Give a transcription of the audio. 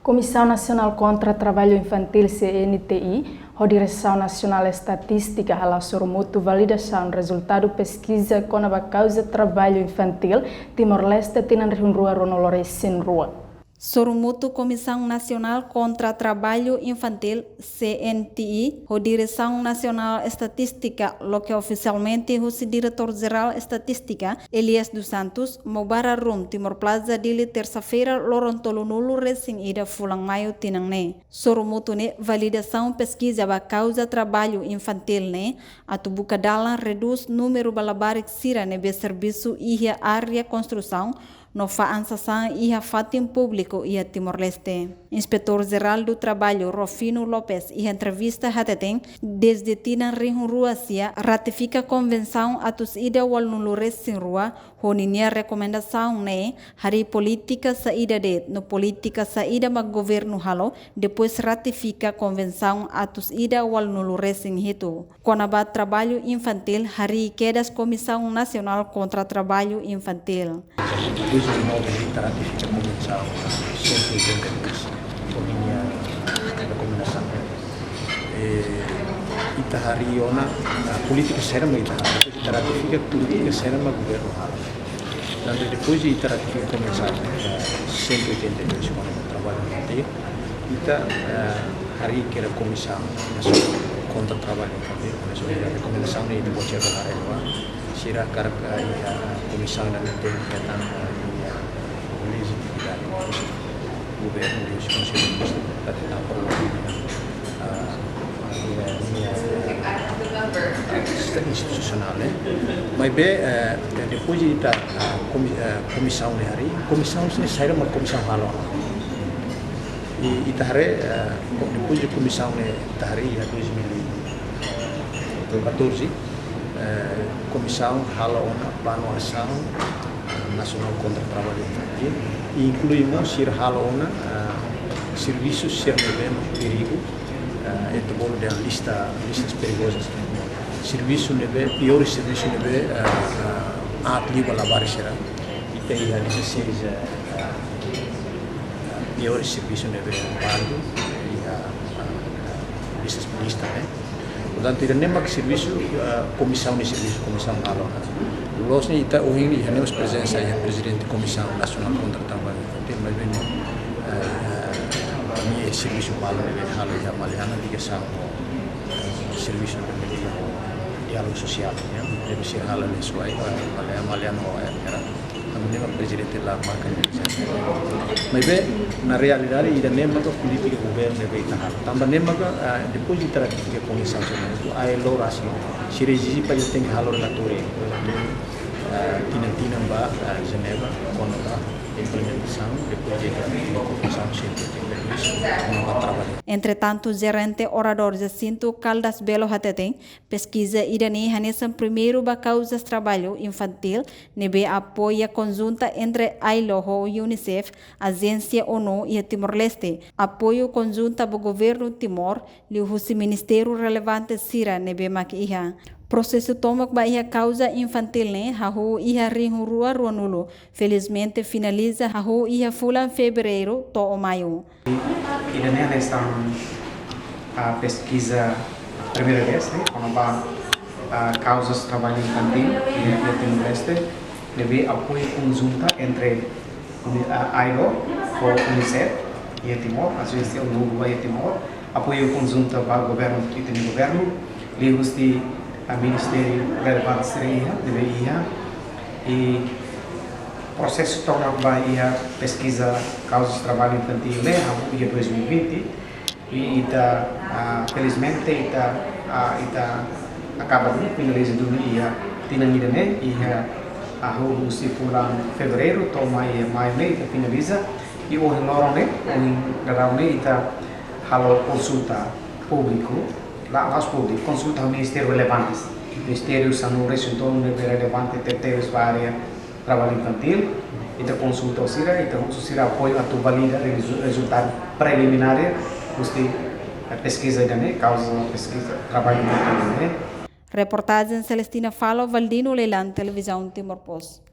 Comissão Nacional contra Trabalho Infantil CNTI, a Direção Nacional Estatística relacionou muito validação resultado pesquisa com a causa trabalho infantil Timor-Leste tinan rua Ronolores sin rua. Sorumutu Comissão Nacional contra Trabalho Infantil, CNTI, a Direção Nacional Estatística, lo que oficialmente o Diretor-Geral Estatística, Elias dos Santos, Mobara Rum, Timor Plaza, dili terça-feira, Lorontolunulu, recém ida fulang maio tinangne. Sorumutu ne validação pesquisa ba causa trabalho infantil ne, atubuka dalan reduz número balabarik sira nebe serviço e área construção, no faansasan iha fatim público ia Timor-Leste. Inspetor-Geral do Trabalho, Rofino Lopes, e entrevista hateteng, desde tinan rihun rua sia, ratifica a convenção atus ida wal nulures sin rua, honinia recomendação ne, hari política saída det, no política saída mag governo halo, depois ratifica a convenção atus ida wal nulures sin hitu. Conabat Trabalho Infantil, hari quedas Comissão Nacional contra Trabalho Infantil. Depois de novo a ratifica a convenção 182 com minha recomendação. Itahariona a política serama Itahari, ratifica a política serama governo halo. Então depois de ratifica a convenção 182 com o trabalho infantil, hari que a comissão nacional contra o trabalho infantil, a recomendação é de botar na rua, será que a comissão na tem que estar governo e os conselheiros para tentar sistema institucional, né? Mas bem, depois de estar a comissão de hari, comissão se sai uma comissão halo. E itahare depois de comissão de hari em 2014, comissão halo na plano ação nacional contra o trabalho infantil e incluímos ir halona serviços ser perigo entre bolo da listas perigosas serviço nebe piores serviço nebe atliba la barreira e tem a 16 piores serviço nebe barco e a listas né. Portanto, tidak nembak serviço comissão de serviço comissão halona. Losnya ita uhing ihanemos presença ya presidente Comissão Nacional contra o Trabalho Infantil, mas bem ni serviço malo ni halo ya maliana ligação serviço de diálogo social ya deve ser halo ni suai maliana era também o presidente lá marca mas bem na realidade ida nembak política governo deve estar também nembak depois de ratificar a comissão a elaboração se resiste para ter halo relatório tinang-tinang ba Geneva quando a implementação depois de a comissão Entretanto, o gerente orador Jacinto Caldas Belo Hateteng pesquisa idani hanesan primeiro ba causas trabalho infantil nebe apoia conjunta entre ILO e UNICEF, agência ONU e Timor-Leste, apoio conjunta do governo Timor e o ministério relevante Sira nebe makiha. Processo tomak ba iha causa infantil ne hahu iha rinhu rua ruanulu. Felizmente finaliza hahu iha fulan fevereiro to o maio. Idane nesta pesquisa primeira vez, né, quando ba causas trabalho infantil no Timor-Leste, deve apoio conjunta entre a ILO ou UNICEF e Timor, agência ONU e Timor, apoio conjunta para o governo e o governo, livros de a Ministério relevante seria deveria e processo torna a pesquisa causas de trabalho infantil né a 2020 e felizmente ita acaba de finalizar do dia tinangira né e a rua se fulan fevereiro toma e maio né ita finaliza e o loro né o darau né ita halo consulta público las públicas consulta ao Ministério relevantes. Ministério são resultados relevantes terceiros para a área trabalho infantil. E a consulta ao CIRA, e a CIRA apoio a tu valida resultado preliminar a pesquisa da causa pesquisa trabalho infantil. Reportagem Celestina Falo, Valdino Leilan, Televisão Timor Post.